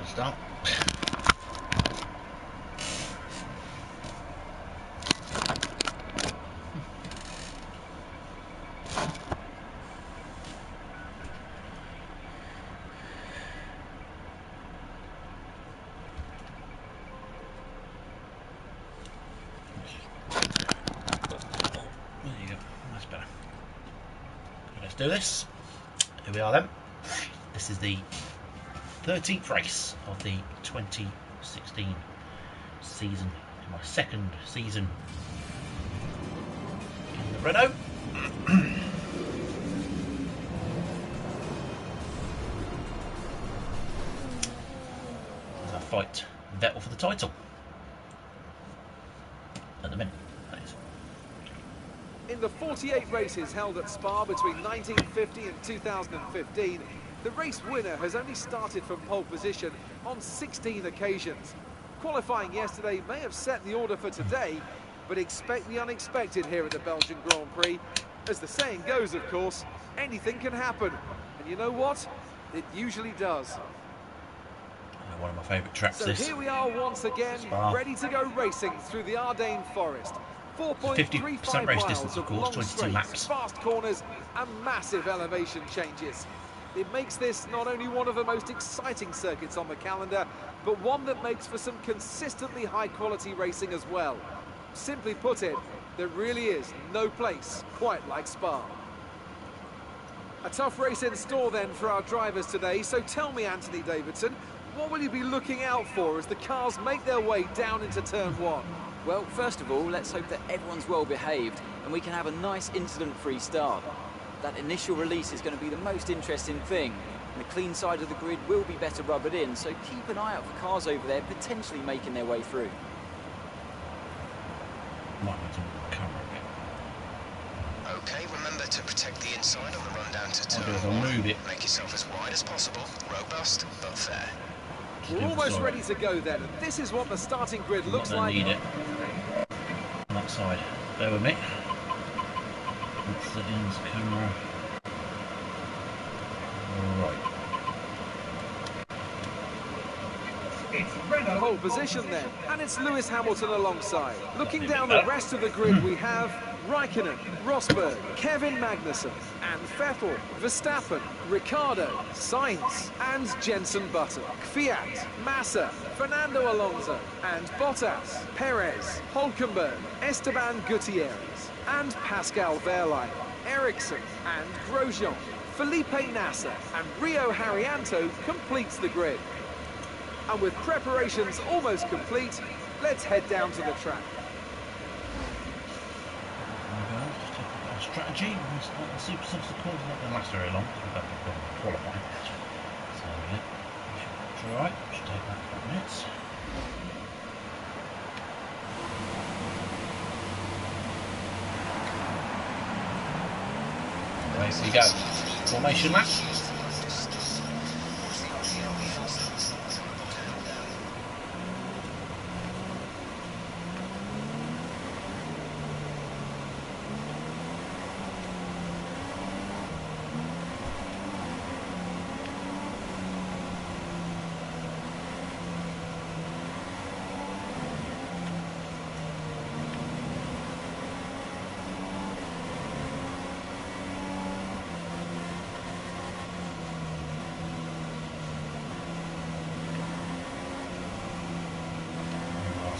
Start. There you go, that's better. Let's do this. Here we are then. This is the 13th race of the 2016 season, my second season in the Renault. As I fight Vettel for the title at the minute. In the 48 races held at Spa between 1950 and 2015, the race winner has only started from pole position on 16 occasions. Qualifying yesterday may have set the order for today, but expect the unexpected here at the Belgian Grand Prix. As the saying goes, of course, anything can happen. And you know what? It usually does. One of my favourite tracks. So here we are once again, Spa. ready to go racing through the Ardennes Forest. 4.35 race miles distance, of course, 22 straights, laps. fast corners and massive elevation changes. It makes this not only one of the most exciting circuits on the calendar, but one that makes for some consistently high-quality racing as well. Simply put it, there really is no place quite like Spa. A tough race in store then for our drivers today, so tell me, Anthony Davidson, what will you be looking out for as the cars make their way down into turn one? Well, first of all, let's hope that everyone's well behaved and we can have a nice incident-free start. That initial release is going to be the most interesting thing. And the clean side of the grid will be better rubbered in, so keep an eye out for cars over there potentially making their way through. Okay, remember to protect the inside on the run down to turn I'll move it. Make yourself as wide as possible, robust but fair. We're almost ready to go then, and this is what the starting grid looks like. Need it on that side. Bear with me. Let's set in this camera. Right. Pole position then, and it's Lewis Hamilton alongside. Looking down the rest of the grid, we have Raikkonen, Rosberg, Kevin Magnussen, and Vettel, Verstappen, Ricciardo, Sainz, and Jenson Button, Kvyat, Massa, Fernando Alonso, and Bottas, Perez, Hülkenberg, Esteban Gutierrez, and Pascal Wehrlein, Ericsson, and Grosjean. Felipe Nasser and Rio Haryanto completes the grid. And with preparations almost complete, let's head down to the track. Strategy, the super subsequent is not going to last very long because we've got to qualify. So yeah, it's alright, should take that 5 minutes. There we go. Formation lap.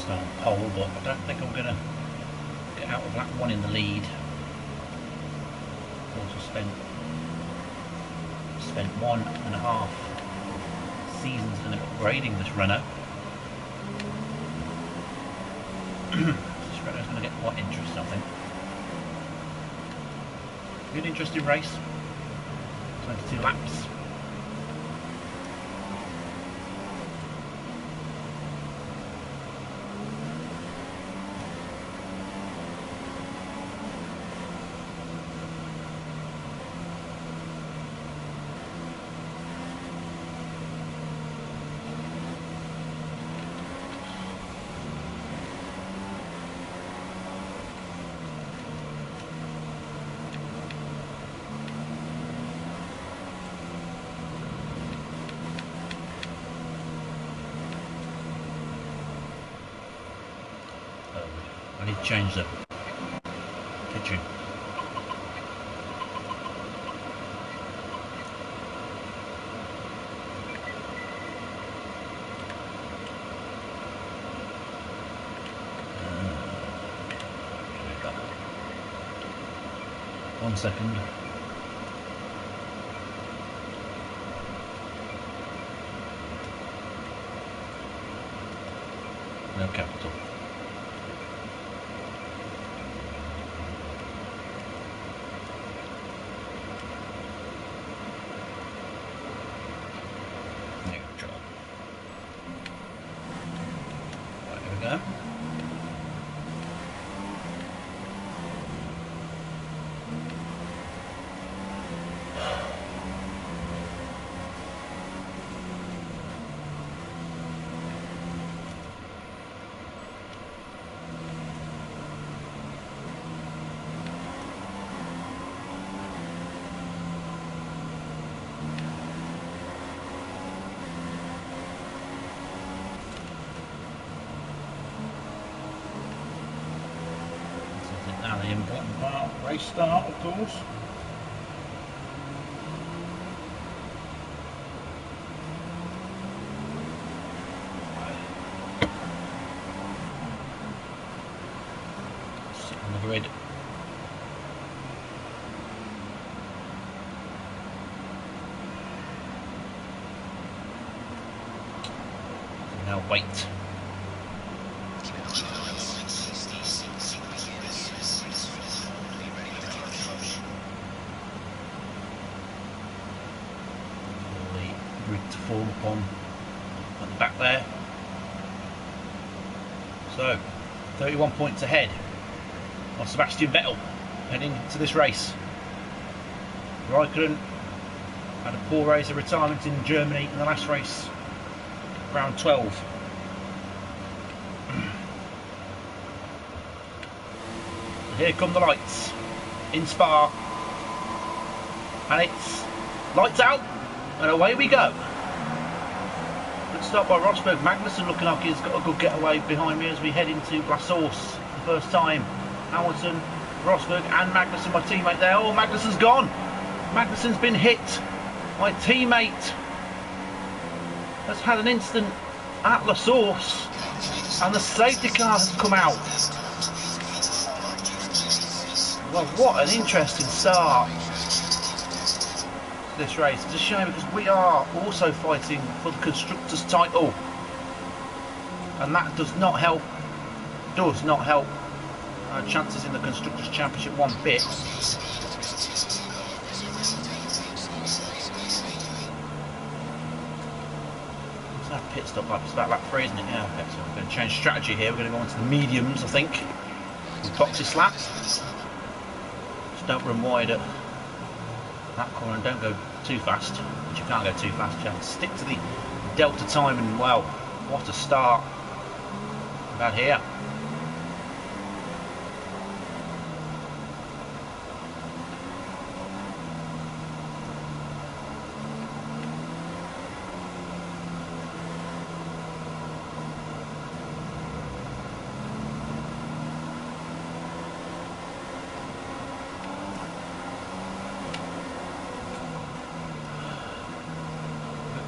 On pole, but I don't think I'm going to get out of lap 1 in the lead. Also spent 1.5 seasons in upgrading this Renault. This Renault's going to get quite interesting, I think. Good, interesting race. 22 laps. I need to change the kitchen. One second. No capital. Neutral. Right, here we go. Now the important part, race start of course. Sit on the grid. Now wait. To form upon at the back there. So 31 points ahead of Sebastian Vettel heading into this race. Raikkonen had a poor race of retirement in Germany in the last race, round 12. So here come the lights in Spa, and it's lights out and away we go. Good start by Rosberg. Magnussen looking like he's got a good getaway behind me as we head into La Source for the first time. Hamilton, Rosberg and Magnussen, my teammate there. Oh, Magnussen's gone. Magnussen's been hit. My teammate has had an incident at La Source and the safety car has come out. Well, what an interesting start this race. It's a shame because we are also fighting for the constructors title and that does not help our chances in the constructors championship one bit. Let's have a pit stop up. It's about lap 3, isn't it? Yeah, okay, so we're going to change strategy here. We're going to go into the mediums, I think, with boxy slap. Just don't run wide at that corner and don't go too fast, but you can't go too fast. You have to stick to the delta time, and wow, what a start we've had here.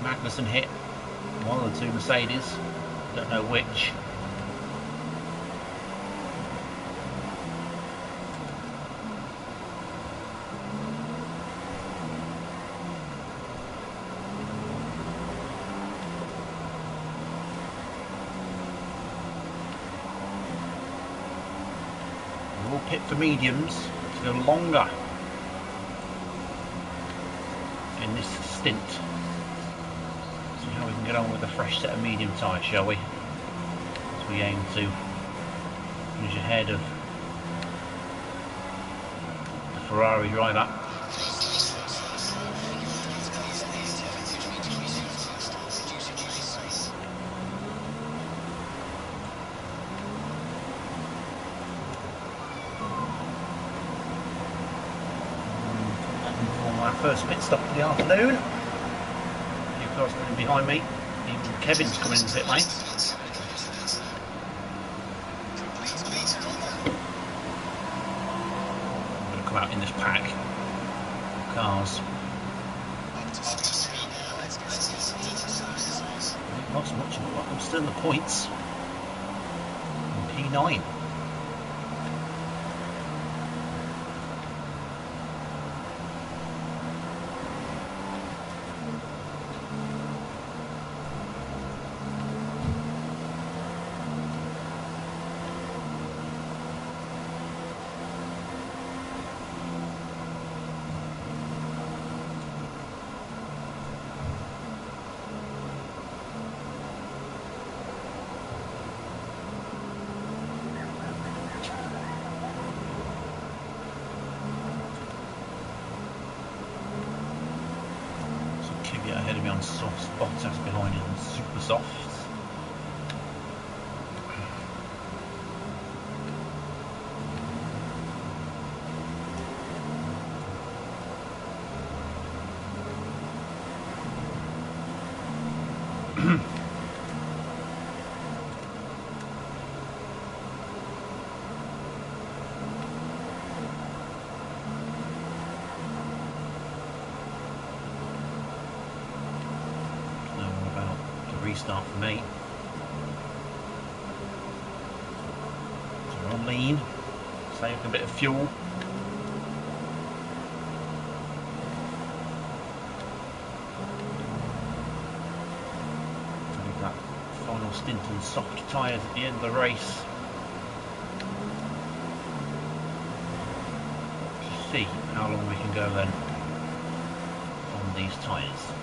Magnussen hit one of the two Mercedes, don't know which. We'll pit for mediums to go longer in this stint. How we can get on with a fresh set of medium tyres, shall we? As we aim to finish ahead of the Ferrari driver. For my first pit stop of the afternoon. Cars coming behind me, even Kevin's coming in the pit lane. out in this pack of cars. Not so much, but I'm still in the points. P9. Ahead of me on soft spots, that's behind it on super softs. Restart for me. So we're on lean, saving a bit of fuel. I think that final stint on soft tyres at the end of the race. Let's see how long we can go then on these tyres.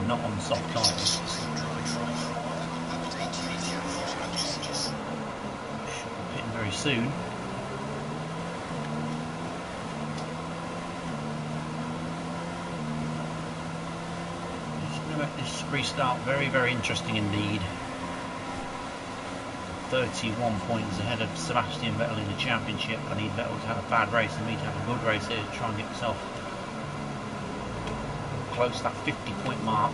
Not on soft tyres. Should be pitting very soon. It's going to make this restart very, very interesting indeed. 31 points ahead of Sebastian Vettel in the championship. I need Vettel to have a bad race and me to have a good race here to try and get myself close to that 50-point mark.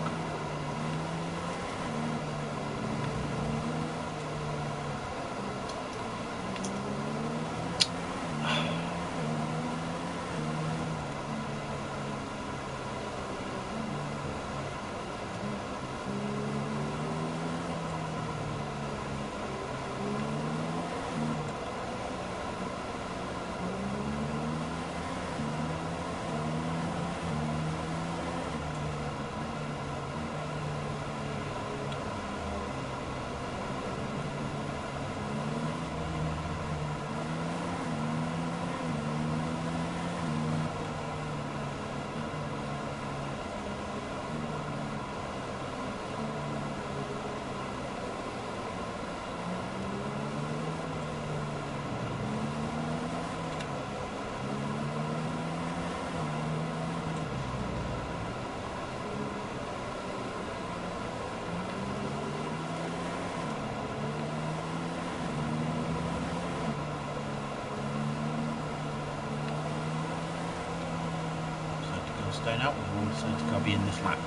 Staying out with all, so to be in this lap.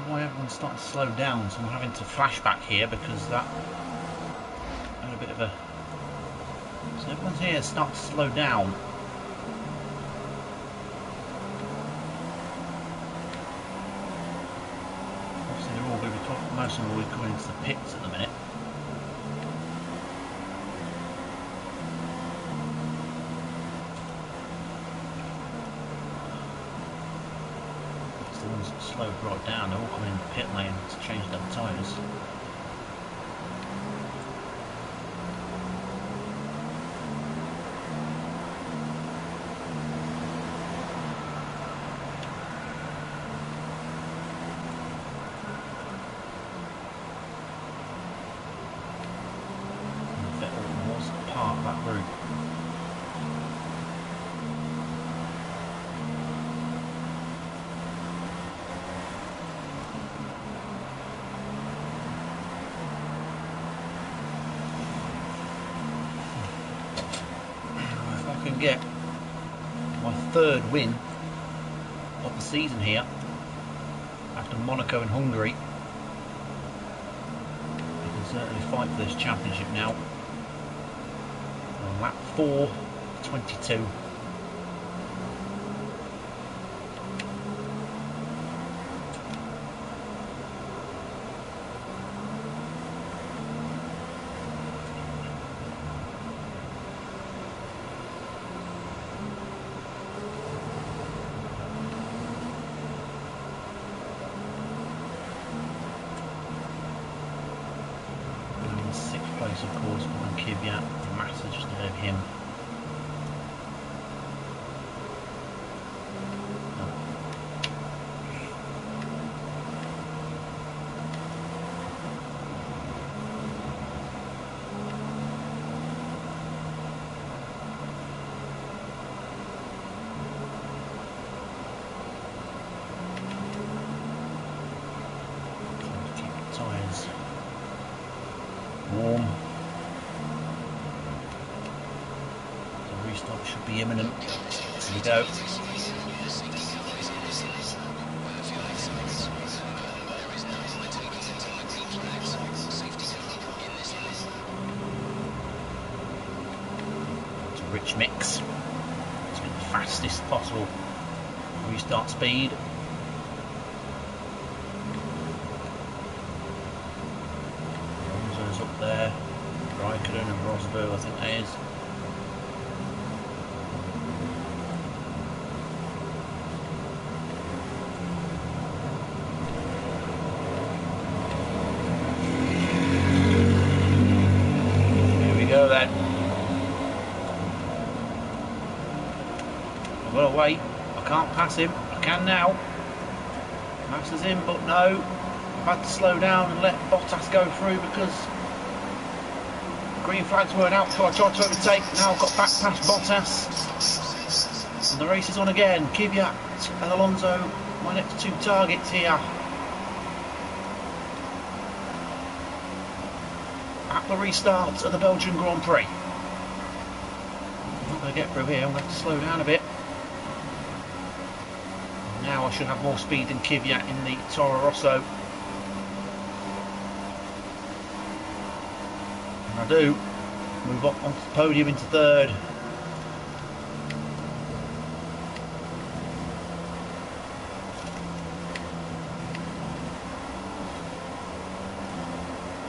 Why everyone's starting to slow down, so I'm having to flashback here because that had a bit of a. So everyone's here starting to slow down. Magnussen will be coming into the pits at the minute. It's the ones that slowed right down, they're all coming in the pit lane to change their tyres. Part of that route. If I can get my third win of the season here after Monaco and Hungary, I can certainly fight for this championship now. Lap 4:22. In sixth place, of course, behind Kvyat. Massa just ahead of him. Keep the tyres warm. Restart should be imminent. Here we go. It's a rich mix. Let's get the fastest possible restart speed. Alonso's up there. Raikkonen and Rosberg, I think that is. Then I've got to wait. I can't pass him. I can now. Massa's in, but no. I've had to slow down and let Bottas go through because green flags weren't out before I tried to overtake. Now I've got back past Bottas. And the race is on again. Kvyat and Alonso, my next two targets here. At the restart of the Belgian Grand Prix. I'm not going to get through here, I'm going to have to slow down a bit. Now I should have more speed than Kvyat in the Toro Rosso. And I do. Move up onto the podium into third.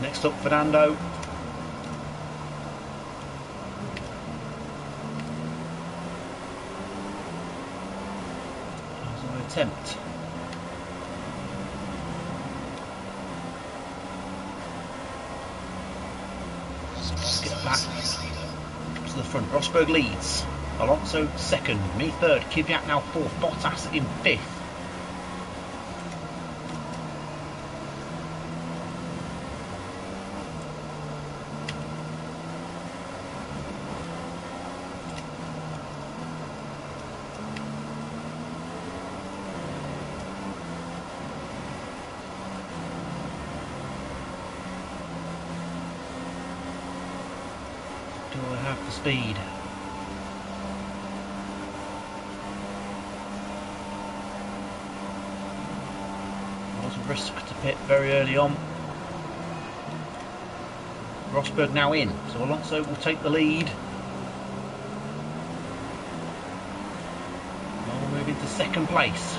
Next up, Fernando. That's an attempt. Let's get back to the front. Rosberg leads. Alonso second. Me third. Kvyat now fourth. Bottas in fifth. Do I have the speed? Was a risk to pit very early on. Rosberg now in, so Alonso will take the lead. We'll move into second place.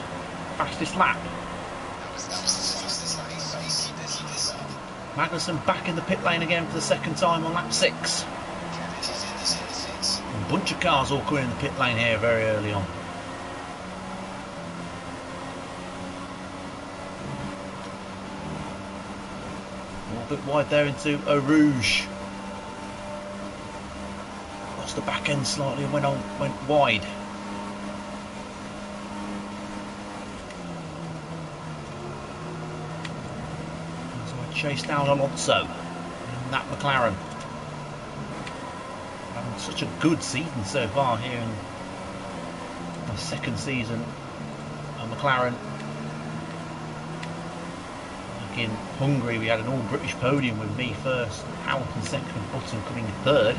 Fastest lap. Magnussen back in the pit lane again for the second time on lap 6. A bunch of cars all coming in the pit lane here very early on. A little bit wide there into Eau Rouge. Lost the back end slightly and went wide. Chase down Alonso in that McLaren. Having such a good season so far here in the second season of McLaren. Like in Hungary, we had an all-British podium with me first, Hamilton second, and Button coming third.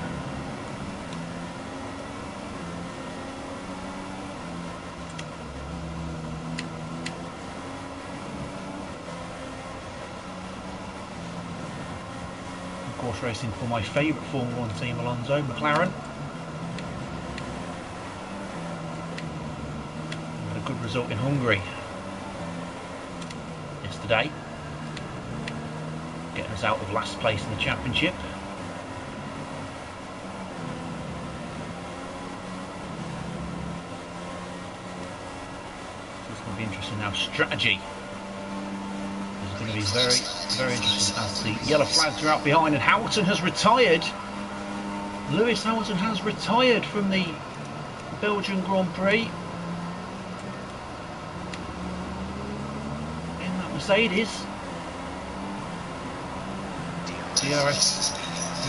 Racing for my favourite Formula 1 team, Alonso, McLaren. Had a good result in Hungary yesterday, getting us out of last place in the championship. So it's going to be interesting now. Strategy is going to be very, very interesting as the yellow flags are out behind, and Hamilton has retired. Lewis Hamilton has retired from the Belgian Grand Prix in that Mercedes. DRS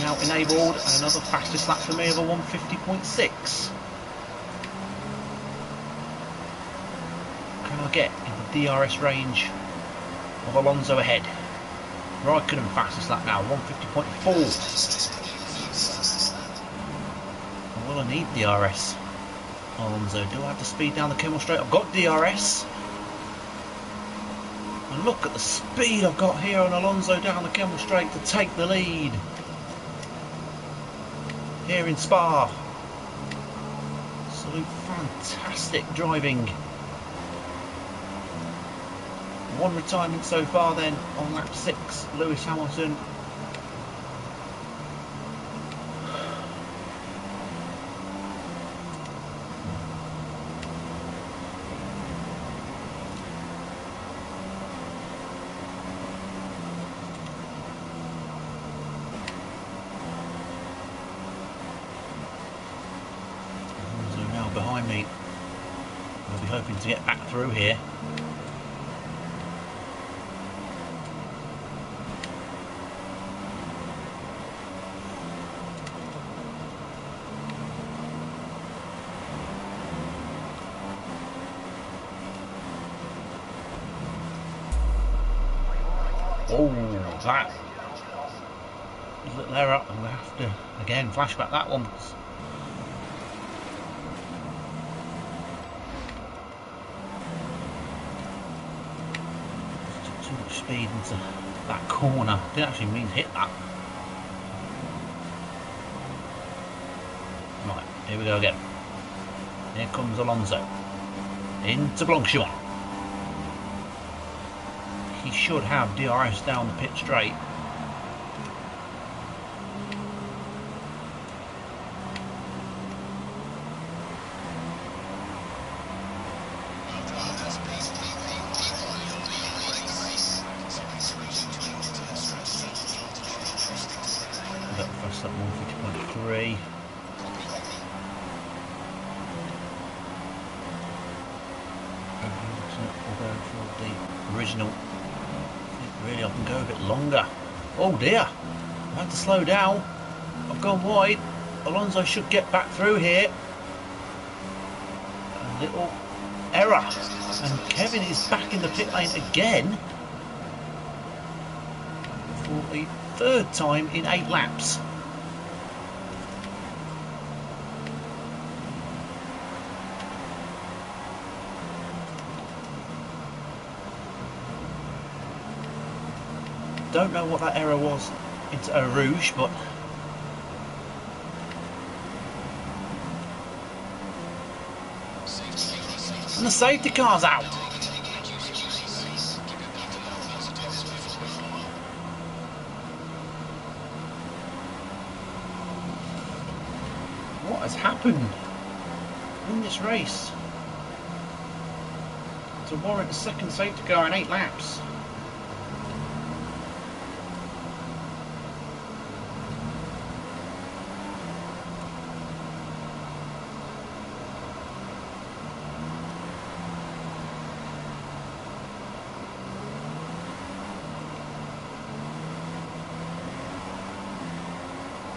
now enabled, and another fastest lap for me of a 150.6. Can I get in the DRS range of Alonso ahead? Raikkonen fastest lap now, 150.4. Will I need DRS? Alonso, do I have to speed down the Kemmel Straight? I've got DRS. And look at the speed I've got here on Alonso down the Kemmel Straight to take the lead here in Spa. Absolute fantastic driving. One retirement so far then on lap 6, Lewis Hamilton. So now behind me, we'll be hoping to get back through here. Oh, that little error, and we have to again flashback that one. Took too much speed into that corner. Didn't actually mean to hit that. Right, here we go again. Here comes Alonso into Blanchimont. He should have DRS down the pit straight. First up 150.3. We'll go for the original. Really, I can go a bit longer. Oh dear, I have to slow down. I've gone wide. Alonso should get back through here. A little error, and Kevin is back in the pit lane again for the third time in 8 laps. Don't know what that error was into Eau Rouge, but and the safety car's out. happened in this race to warrant a second safety car in 8 laps?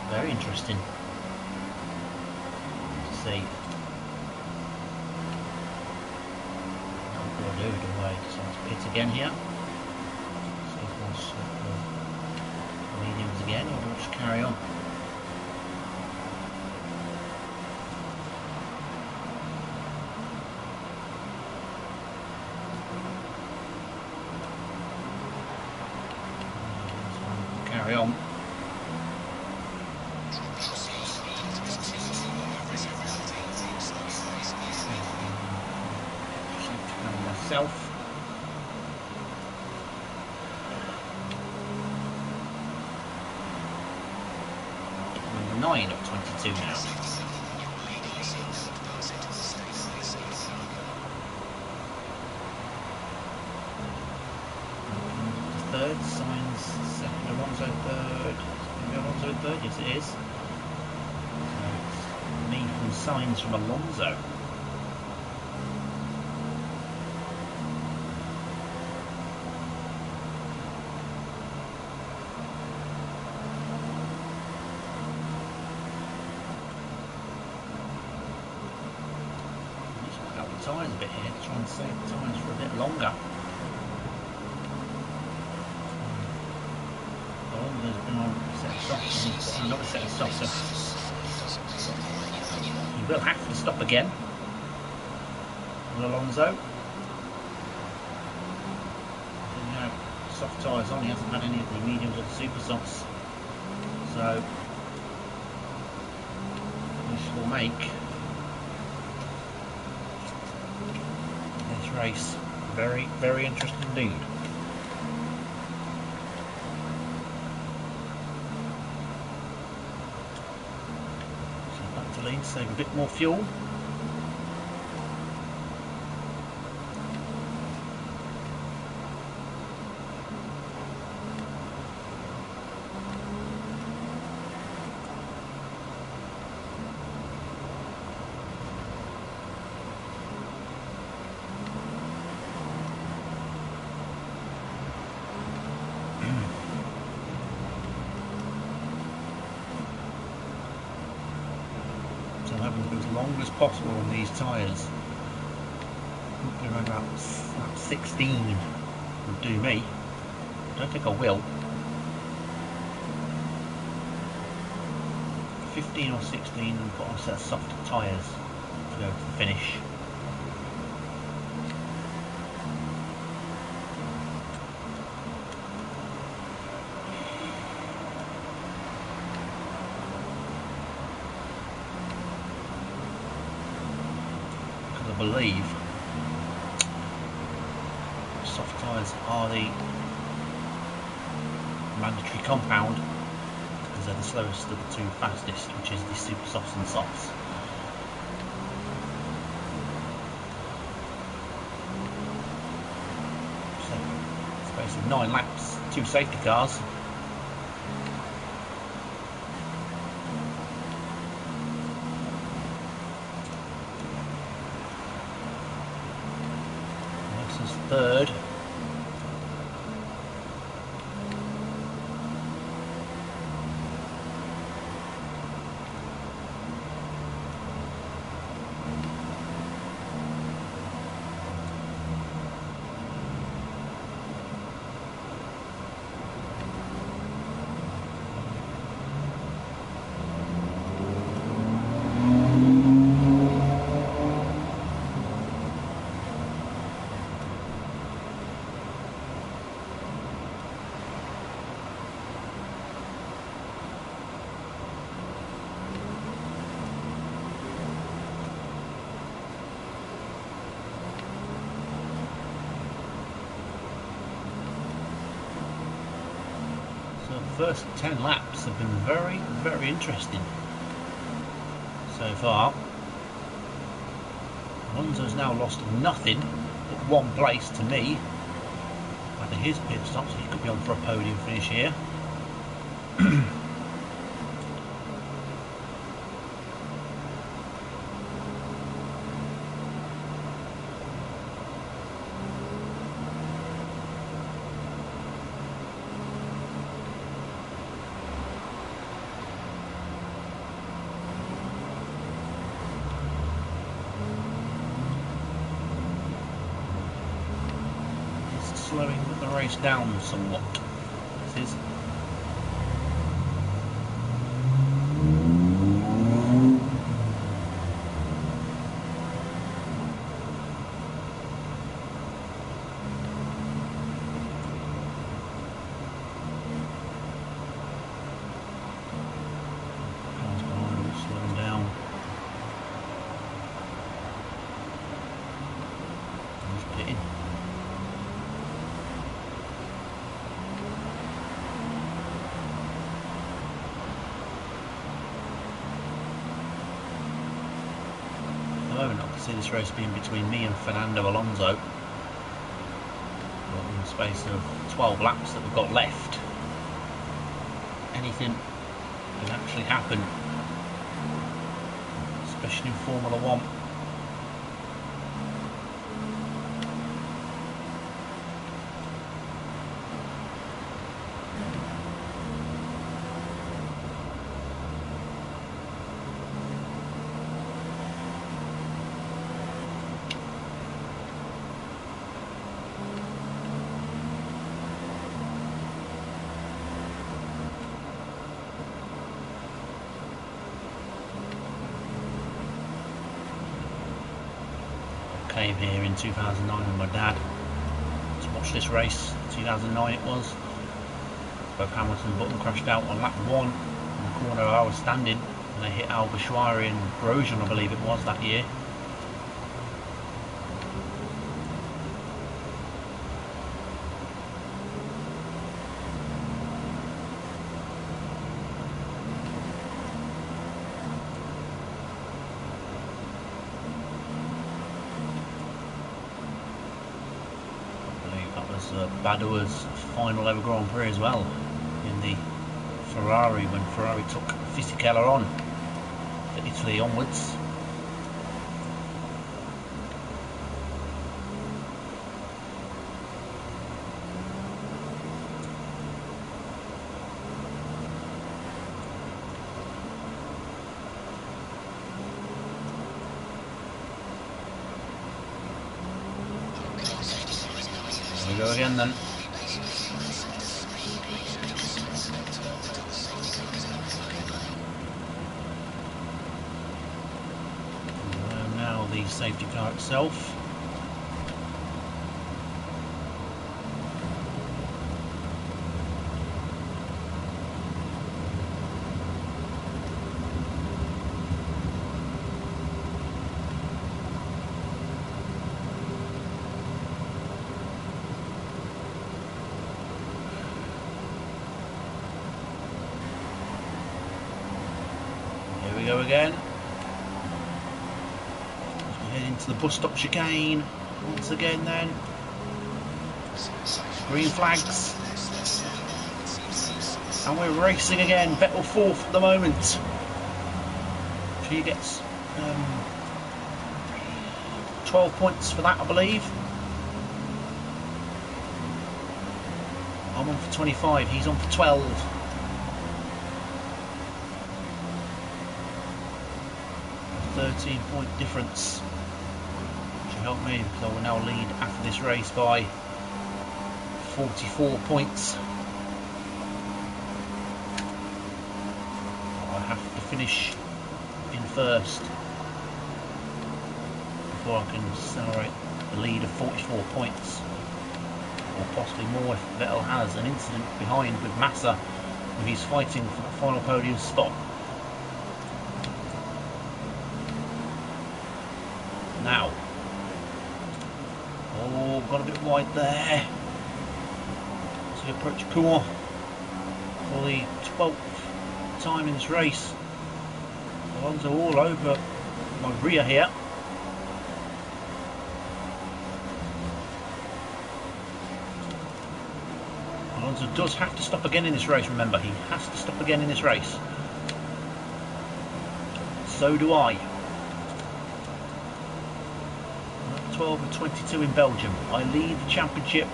Very interesting to see. What do I do? Do I decide to pit again here? See if I want mediums again, or do I just carry on? Carry on. Myself. Number 9 of 22 now. Third, Signs second, Alonso third. Maybe Alonso third, yes it is. So it's me from Signs from Alonso. Tyres a bit here to try and save the tyres for a bit longer. Alonso's been on a set of softs, and he's got another set of softs, so he will have to stop again with Alonso. He had soft tyres on, he hasn't had any of the mediums or the super softs, so this will make race very, very interesting indeed. So back to lead, save a bit more fuel. As long as possible on these tyres. Around about 16 would do me. I don't think I will. 15 or 16 and put on a set of soft tyres to go to the finish. I believe soft tyres are the mandatory compound because they're the slowest of the 2 fastest, which is the super softs and softs. So, space of 9 laps, 2 safety cars. Third. So the first 10 laps have been very, very interesting. So so far. Alonso's now lost nothing but 1 place to me. After his pit stop, so he could be on for a podium finish here. Slowing the race down somewhat. This is. Cars behind all slowing down. He's pitting. At the moment I can see this race being between me and Fernando Alonso. But in the space of 12 laps that we've got left, anything can actually happen, especially in Formula 1. Came here in 2009 with my dad to watch this race. 2009 it was. Both Hamilton and Button crashed out on lap 1 in the corner where I was standing, and they hit Alguersuari and Grosjean, I believe it was, that year. Badoer's final ever Grand Prix as well, in the Ferrari, when Ferrari took Fisichella on for Italy onwards. Here we go again then. And now the safety car itself. Here we go again. As we head into the bus stop chicane once again then. Green flags. And we're racing again. Vettel 4th at the moment. She gets 12 points for that, I believe. I'm on for 25, he's on for 12. A 13-point difference, which will help me because I will now lead after this race by 44 points. I have to finish in first before I can celebrate the lead of 44 points, or possibly more if Vettel has an incident behind with Massa when he's fighting for the final podium spot. Now, oh, got a bit wide there. So we approach Cour for the 12th time in this race. Alonso all over my rear here. Alonso does have to stop again in this race, remember, he has to stop again in this race. So do I. 12 and 22 in Belgium. I lead the championship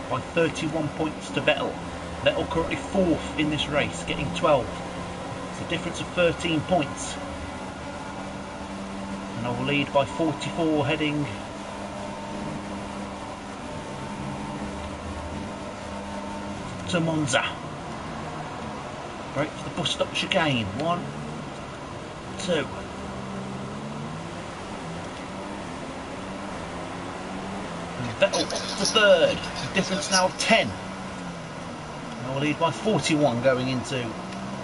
by 31 points to Vettel. Vettel currently 4th in this race, getting 12. It's a difference of 13 points. And I will lead by 44 heading to Monza. Brake for the bus stop chicane. 1, 2. Vettel for 3rd. A difference now of 10. I will lead by 41 going into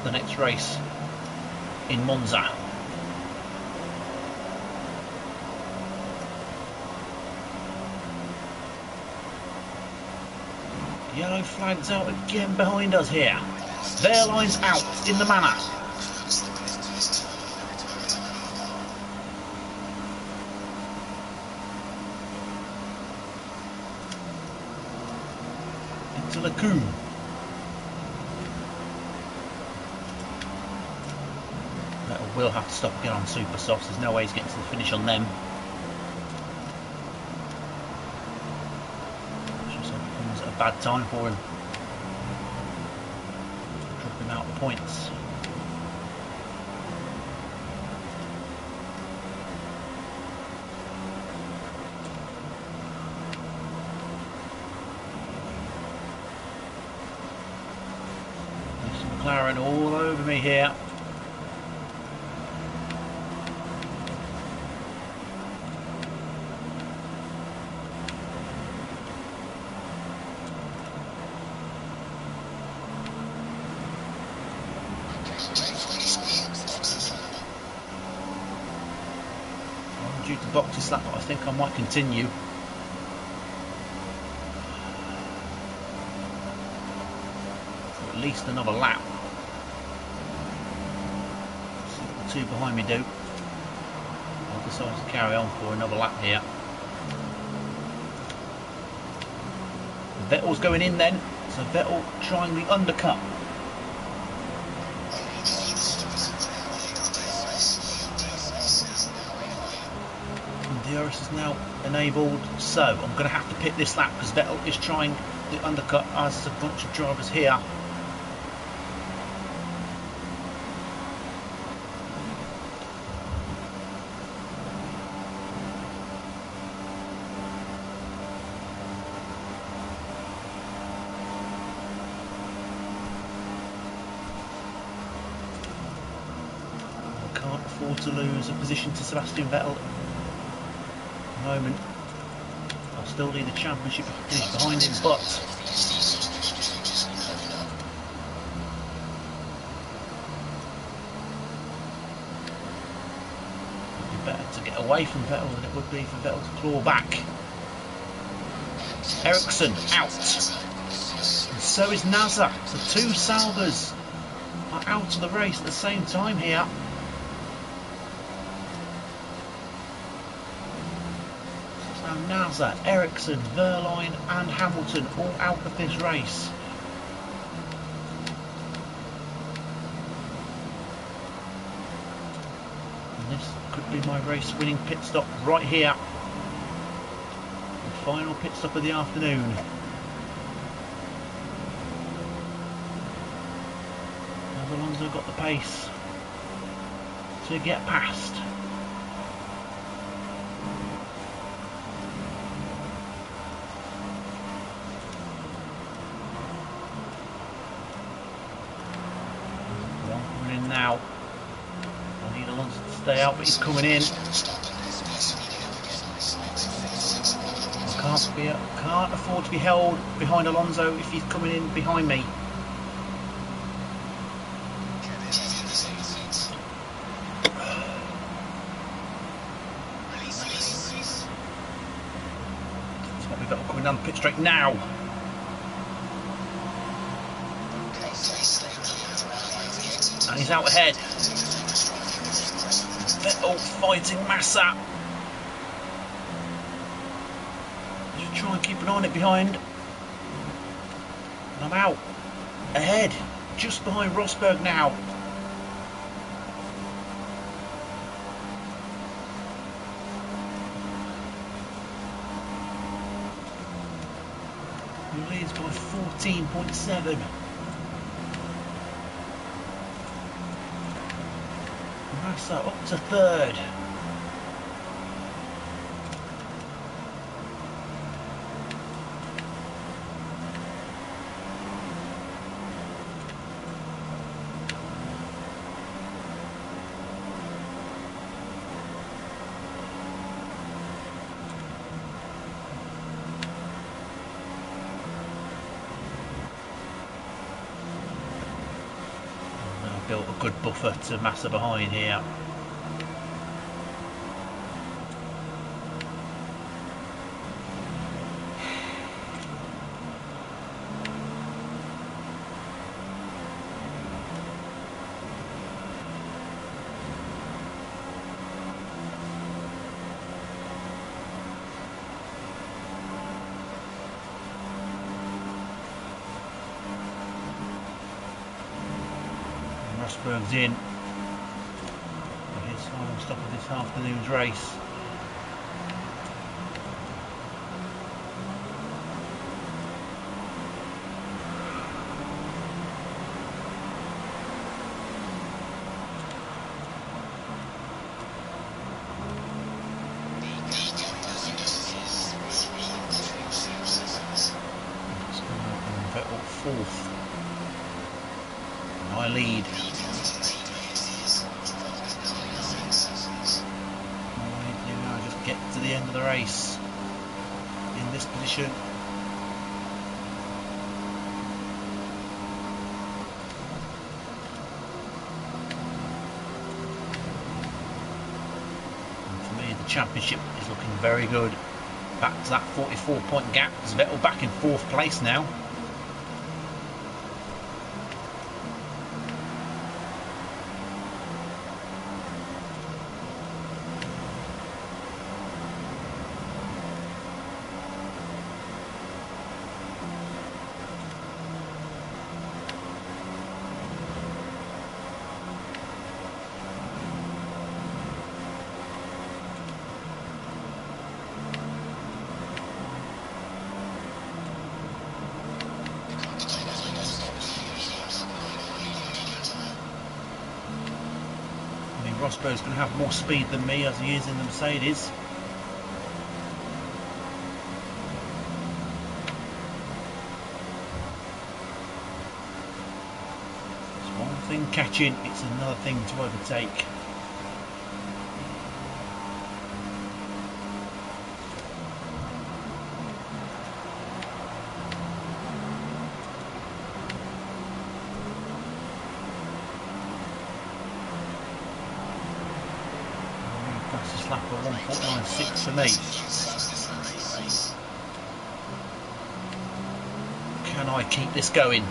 the next race in Monza. Yellow flags out again behind us here. Their line's out in the manor. Into the coup. Vettel will have to stop again on super softs. There's no way he's getting to the finish on them. Bad time for him. Drop him out of points. There's Mclaren all over me here. Due to boxes lap, I think I might continue. For at least another lap. See what the two behind me do. I'll decide to carry on for another lap here. Vettel's going in then, so Vettel trying the undercut. DRS is now enabled, so I'm going to have to pit this lap because Vettel is trying the undercut as there's a bunch of drivers here. I can't afford to lose a position to Sebastian Vettel. Moment. I'll still lead the championship finish behind him, but it'd be better to get away from Vettel than it would be for Vettel to claw back. Ericsson out, and so is Nasser. So two Saubers are out of the race at the same time here. Nasser, Ericsson, Verline and Hamilton all out of this race. And this could be my race winning pit stop right here. The final pit stop of the afternoon. Has Alonso got the pace to get past? Now I need Alonso to stay out, but he's coming in. I can't afford to be held behind Alonso if he's coming in behind me. It's might be better coming down the pit straight now. And he's out ahead. Vettel fighting Massa. Just try and keep an eye on it behind. And I'm out. Ahead. Just behind Rosberg now. He leads by 14.7. Massa up to third. Built a good buffer to Massa behind here. Rosberg's in for his final stop of this afternoon's race. Vettel fourth. And I lead. Get to the end of the race in this position. And for me, the championship is looking very good. Back to that 44-point gap. There's Vettel back in fourth place now. Rosberg's going to have more speed than me as he is in the Mercedes. It's one thing catching, it's another thing to overtake. Fastest lap of 1.96 for me. Can I keep this going?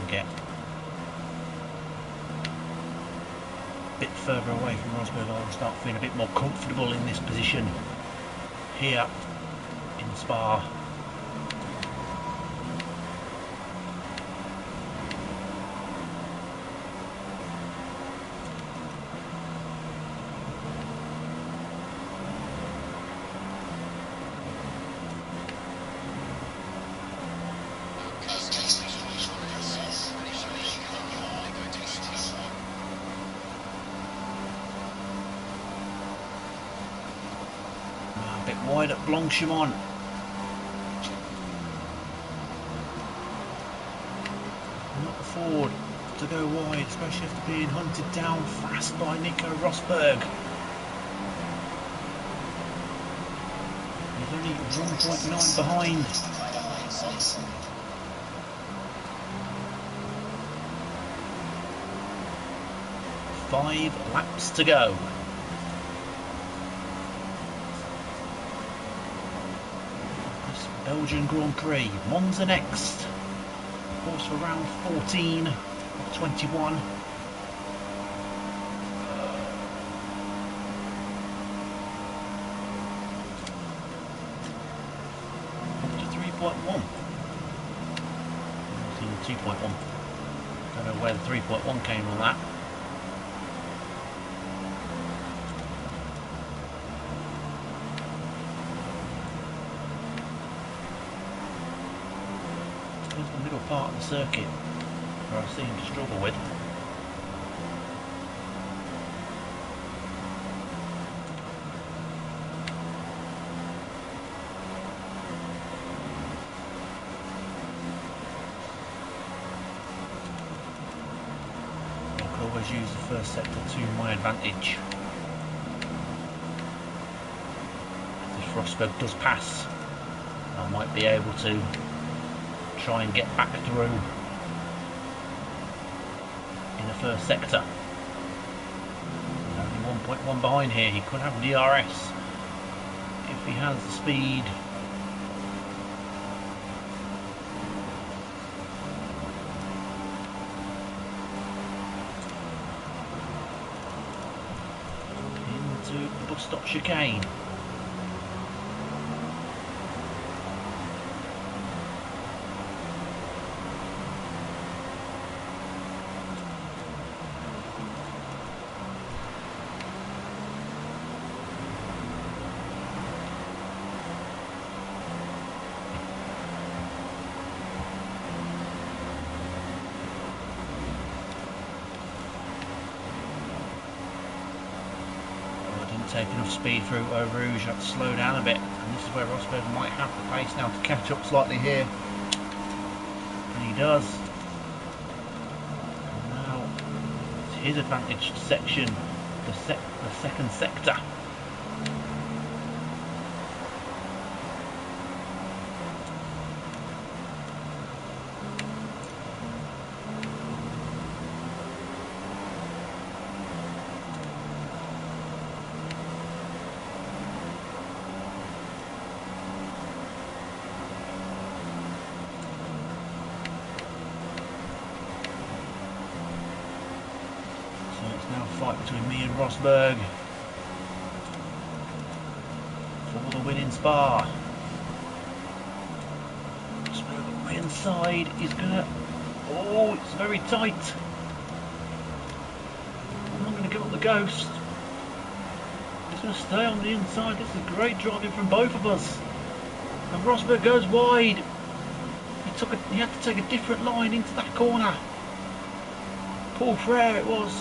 Get a bit further away from Rosberg, I'll start feeling a bit more comfortable in this position here in Spa. A bit wide at Blanchimont. Not afford to go wide, especially after being hunted down fast by Nico Rosberg. He's only 1.9 behind. Five laps to go. This Belgian Grand Prix, Monza next. Course for round 14 of 21. Up to 3.1. 2.1. Don't know where the 3.1 came on that. Here's the middle part of the circuit where I seem to struggle with. I could always use the first sector to my advantage. If Rosberg does pass, I might be able to try and get back through in the first sector. Only 1.1 behind here. He could have DRS if he has the speed. Into the bus stop chicane. Take enough speed through Eau Rouge, have to slow down a bit, and this is where Rosberg might have the pace now to catch up slightly here, and he does. And now it's his advantage section, the second sector. Now a fight between me and Rosberg for the win in Spa. Rosberg way inside, he's gonna, oh, it's very tight. I'm not gonna give up the ghost. He's gonna stay on the inside. This is great driving from both of us. And Rosberg goes wide. He had to take a different line into that corner. Paul Frere it was.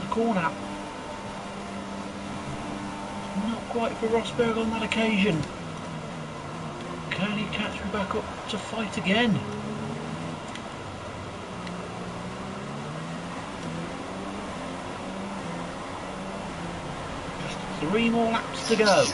Corner. Not quite for Rosberg on that occasion. Can he catch me back up to fight again? Just 3 more laps to go.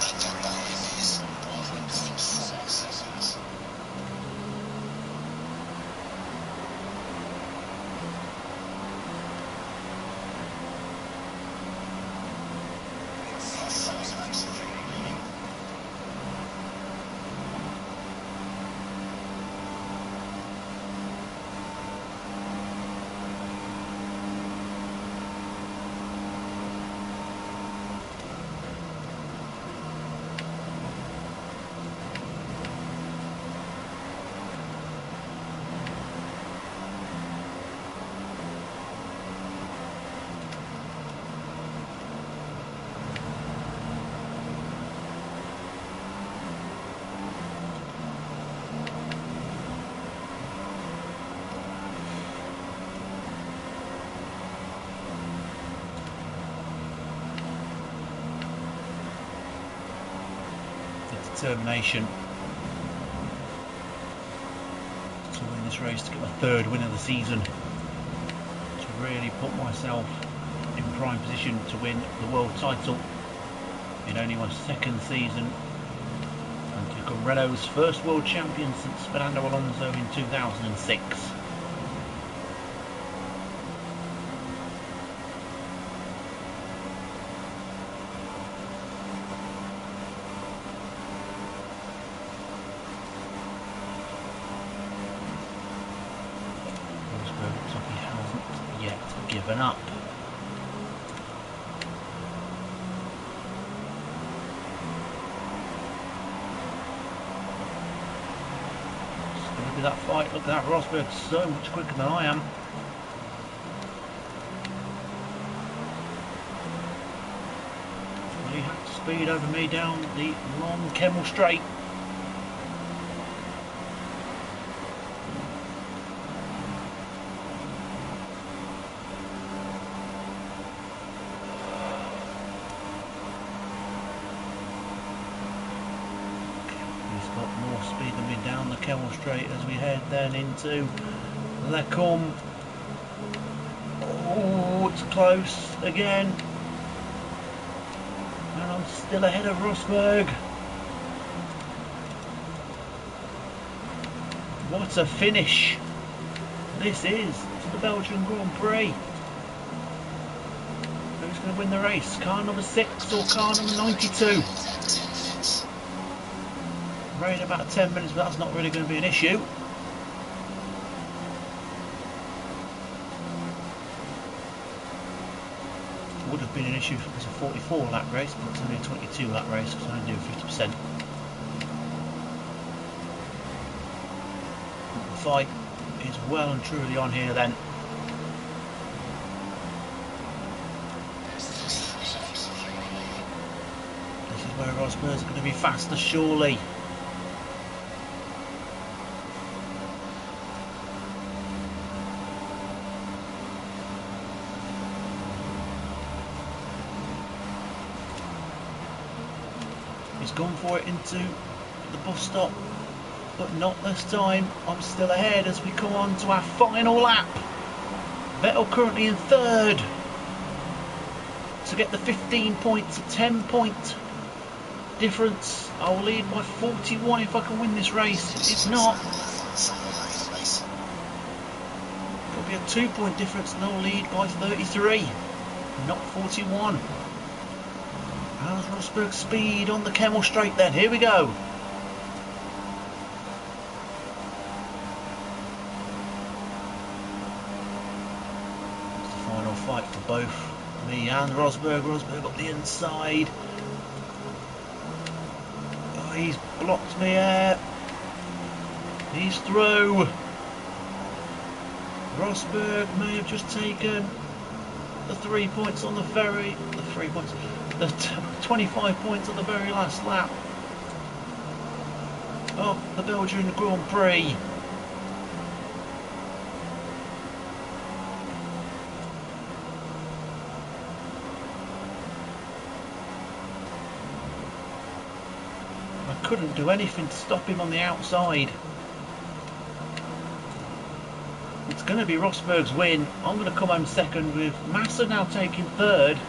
determination to win this race, to get my third win of the season, to really put myself in prime position to win the world title in only my second season, and to become Renault's first world champion since Fernando Alonso in 2006. Looks like he hasn't yet given up. Look at that fight, look at that, Rosberg so much quicker than I am. He had to speed over me down the long Kemmel straight. More speed than me down the Kemmel straight as we head then into Lecombe. Oh, it's close again, and I'm still ahead of Rosberg. What a finish this is to the Belgian Grand Prix. Who's going to win the race? Car number 6 or car number 92? Rain about 10 minutes, but that's not really going to be an issue. Would have been an issue if it was a 44 lap race, but it's only a 22 lap race because I only do 50%. The fight is well and truly on here then. This is where Rosberg's going to be faster, surely. He's gone for it into the bus stop, but not this time. I'm still ahead as we come on to our final lap. Vettel currently in third. To get the 15 points, a 10-point difference. I'll lead by 41 if I can win this race. If not, it'll be a 2-point difference and I'll lead by 33, not 41. How's Rosberg's speed on the Kemmel straight then? Here we go. It's the final fight for both me and Rosberg. Rosberg up the inside. Oh, he's blocked me out. He's through. Rosberg may have just taken the 3 points on the very... the 25 points on the very last lap of the Belgian Grand Prix. I couldn't do anything to stop him on the outside. It's going to be Rosberg's win. I'm going to come home second with Massa now taking third.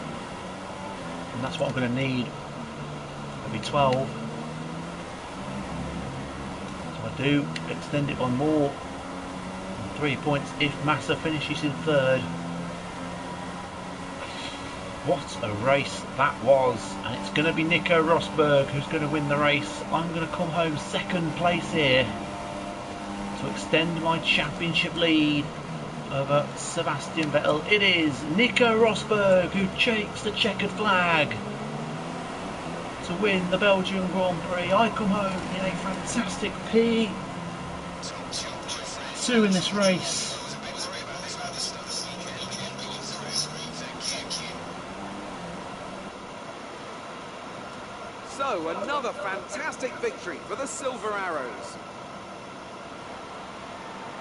And that's what I'm going to need. It'll be 12. So I do extend it by more than 3 points if Massa finishes in third. What a race that was. And it's going to be Nico Rosberg who's going to win the race. I'm going to come home second place here to extend my championship lead over Sebastian Vettel. It is Nico Rosberg who takes the checkered flag to win the Belgian Grand Prix. I come home in a fantastic P2 in this race. So, another fantastic victory for the Silver Arrows.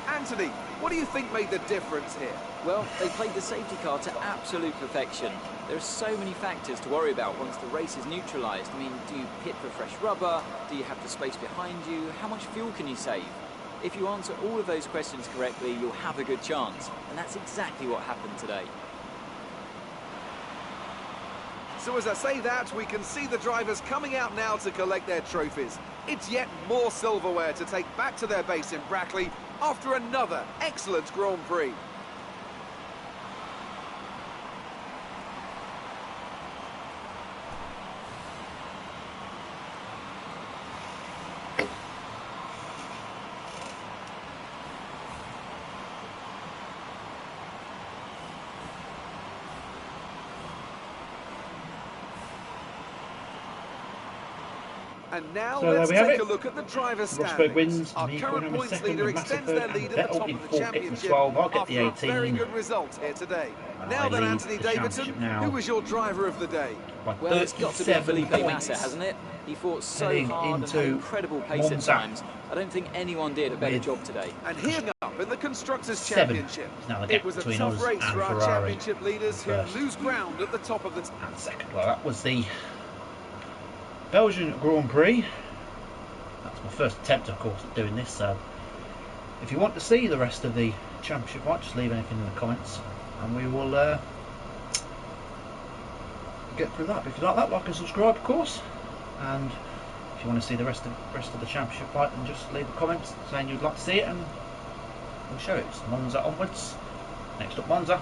Anthony, What do you think made the difference here? Well, they played the safety car to absolute perfection. There are so many factors to worry about once the race is neutralised. I mean, do you pit for fresh rubber? Do you have the space behind you? How much fuel can you save? If you answer all of those questions correctly, you'll have a good chance. And that's exactly what happened today. So as I say that, we can see the drivers coming out now to collect their trophies. It's yet more silverware to take back to their base in Brackley after another excellent Grand Prix. And now So let's there we have take it. a look at the driver's Rosberg standings. wins, Our Nico current Hammer points second, leader and extends Massacre their and lead at the Vettel top in of the fourth, gets the championship 12. I'll get the after a 18. very good result here today. And Now I then, lead Anthony the Davidson, championship now. who was your driver of the day? By Well, it's got to be 37 Felipe points. Massa, hasn't it? He fought so Heading hard and had into incredible pace at Monza. times. I don't think anyone did a better With job today. And here up in the Constructors' 7 Championship. is now the It gap was a between tough us race and for our Ferrari championship leaders who first lose ground at the top of the... and second. Well, that was the Belgian Grand Prix. That's my first attempt, of course, at doing this. So if you want to see the rest of the championship fight, just leave anything in the comments and we will get through that. But if you like that, like and subscribe, of course. And if you want to see the rest of the championship fight, then just leave a comment saying you'd like to see it, and we'll show it. It's Monza onwards. Next up, Monza.